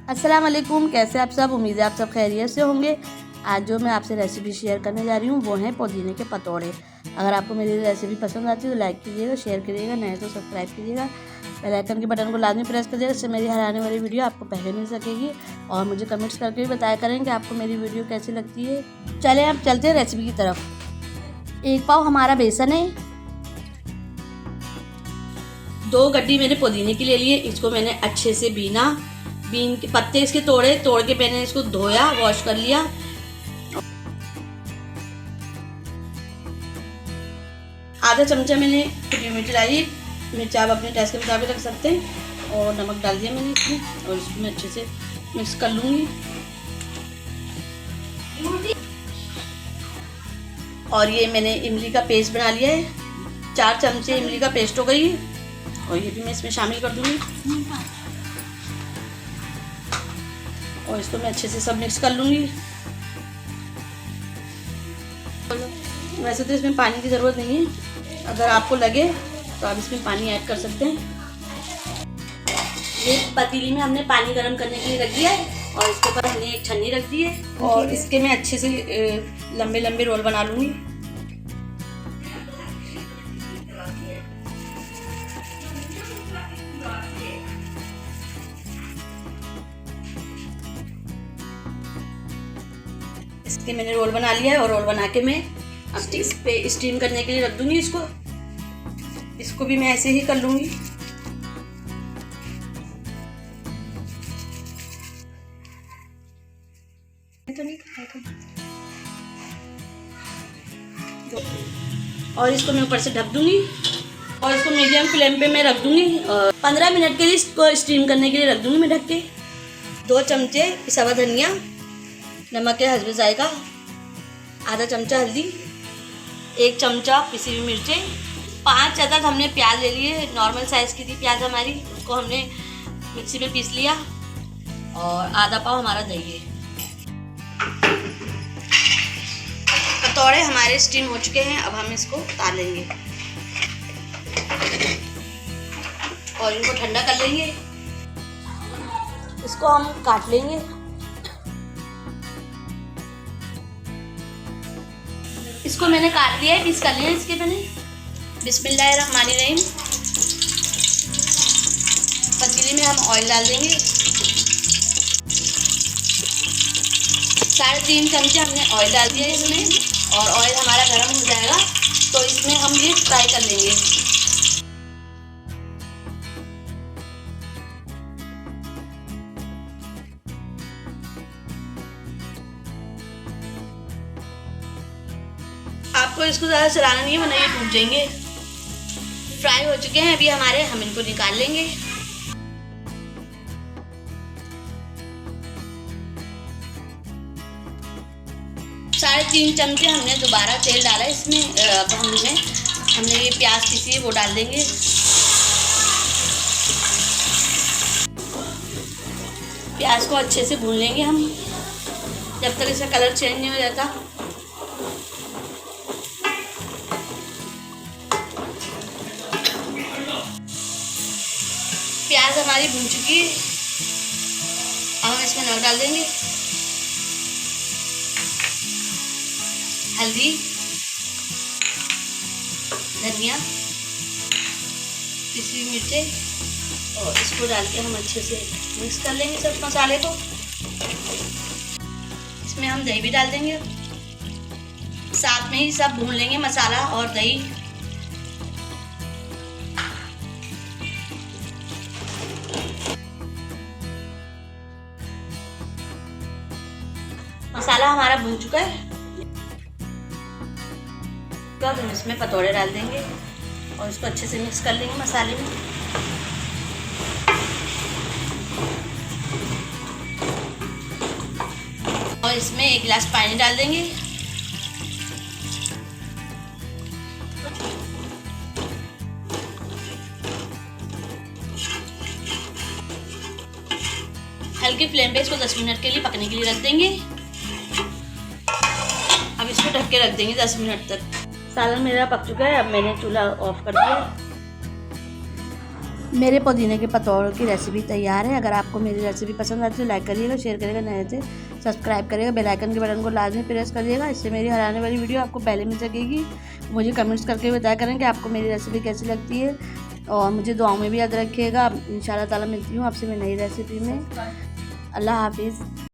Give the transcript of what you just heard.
अस्सलाम वालेकुम, कैसे आप सब। उम्मीद है आप सब खैरियत से होंगे। आज जो मैं आपसे रेसिपी शेयर करने जा रही हूँ वो हैं पुदीने के पतौड़े। अगर आपको मेरी रेसिपी पसंद आती है तो लाइक कीजिएगा, शेयर करिएगा, नए तो सब्सक्राइब कीजिएगा, बेल आइकन के बटन को लाजमी प्रेस करिएगा, इससे मेरी हर आने वाली वीडियो आपको पहले मिल सकेगी। और मुझे कमेंट्स करके भी बताया करें कि आपको मेरी वीडियो कैसी लगती है। चलें अब चलते हैं रेसिपी की तरफ। 1 पाव हमारा बेसन है, 2 गड्डी मैंने पुदीने की ले लिए। इसको मैंने अच्छे से बीन के पत्ते इसके तोड़ के मैंने इसको धोया, वॉश कर लिया। आधा चमचा मैंने कुटी मिर्च डाली, मिर्च आप अपने टेस्ट के मुताबिक रख सकते हैं। और नमक डाल दिया मैंने इसमें, और इसको मैं अच्छे से मिक्स कर लूँगी। और ये मैंने इमली का पेस्ट बना लिया है, 4 चमचे इमली का पेस्ट हो गई, और ये भी मैं इसमें शामिल कर दूँगी। और इसको मैं अच्छे से सब मिक्स कर लूँगी। वैसे तो इसमें पानी की ज़रूरत नहीं है, अगर आपको लगे तो आप इसमें पानी ऐड कर सकते हैं। ये पतीली में हमने पानी गर्म करने के लिए रख दिया है, और इसके ऊपर हमने एक छन्नी रख दी है, और इसके मैं अच्छे से लंबे लंबे रोल बना लूँगी। इसके मैंने रोल बना लिया है, और रोल बना के मैं अब इस पे स्टीम करने के लिए रख दूंगी। इसको भी मैं ऐसे ही कर लूंगी। और इसको मैं ऊपर से ढक दूंगी, और इसको मीडियम फ्लेम पे मैं रख दूंगी। 15 मिनट के लिए इसको स्टीम करने के लिए रख दूंगी मैं ढक के। 2 चमचे पिसा हुआ धनिया, नमक के हस्बे जायका, आधा चमचा हल्दी, 1 चमचा पिसी हुई मिर्चें, 5 अदद हमने प्याज ले लिए, नॉर्मल साइज़ की थी प्याज हमारी, उसको हमने मिक्सी में पीस लिया, और आधा पाव हमारा दही है। पतौड़े हमारे स्टीम हो चुके हैं, अब हम इसको उतार लेंगे और इनको ठंडा कर लेंगे। इसको हम काट लेंगे। इसको मैंने काट लिया है, पीस कर लिया है इसके मैंने। बिस्मिल्लाहिर्रहमानिर्रहीम। पतीली में हम ऑयल डाल देंगे। 3.5 चमचे हमने ऑयल डाल दिया इसमें, और ऑयल हमारा गर्म हो जाएगा तो इसमें हम ये फ्राई कर लेंगे। आपको इसको ज़्यादा चलाना नहीं है, वरना ये टूट जाएंगे। फ्राई हो चुके हैं अभी हमारे, हम इनको निकाल लेंगे। साढ़े 3 चमचे हमने दोबारा तेल डाला इसमें। अब हमने ये प्याज पीसी है वो डाल देंगे। प्याज को अच्छे से भून लेंगे हम, जब तक इसका कलर चेंज नहीं हो जाता। प्याज हमारी भून चुकी है, अब हम इसमें नमक डाल देंगे, हल्दी, धनिया, पिसी हुई मिर्चें, और इसको डाल के हम अच्छे से मिक्स कर लेंगे सब मसाले को। इसमें हम दही भी डाल देंगे, साथ में ही सब भून लेंगे मसाला और दही। मसाला हमारा भून चुका है, तो अब हम इसमें पतौड़े डाल देंगे और इसको अच्छे से मिक्स कर लेंगे मसाले में। और इसमें 1 गिलास पानी डाल देंगे। हल्की फ्लेम पे इसको 10 मिनट के लिए पकने के लिए रख देंगे। अब इसको ढक के रख देंगे 10 मिनट तक। सालन मेरा पक चुका है, अब मैंने चूल्हा ऑफ कर दिया। मेरे पुदीने के पतौड़ों की रेसिपी तैयार है। अगर आपको मेरी रेसिपी पसंद आती है तो लाइक करिएगा, शेयर करिएगा, नए से सब्सक्राइब करिएगा, बेल आइकन के बटन को लाजमी प्रेस करिएगा। इससे मेरी हर आने वाली वीडियो आपको पहले मिल सकेगी। मुझे कमेंट्स करके बताया करें कि आपको मेरी रेसिपी कैसी लगती है और मुझे दुआओं में भी याद रखिएगा। इंशाल्लाह ताला मिलती हूँ आपसे मैं नई रेसिपी में। अल्लाह हाफिज़।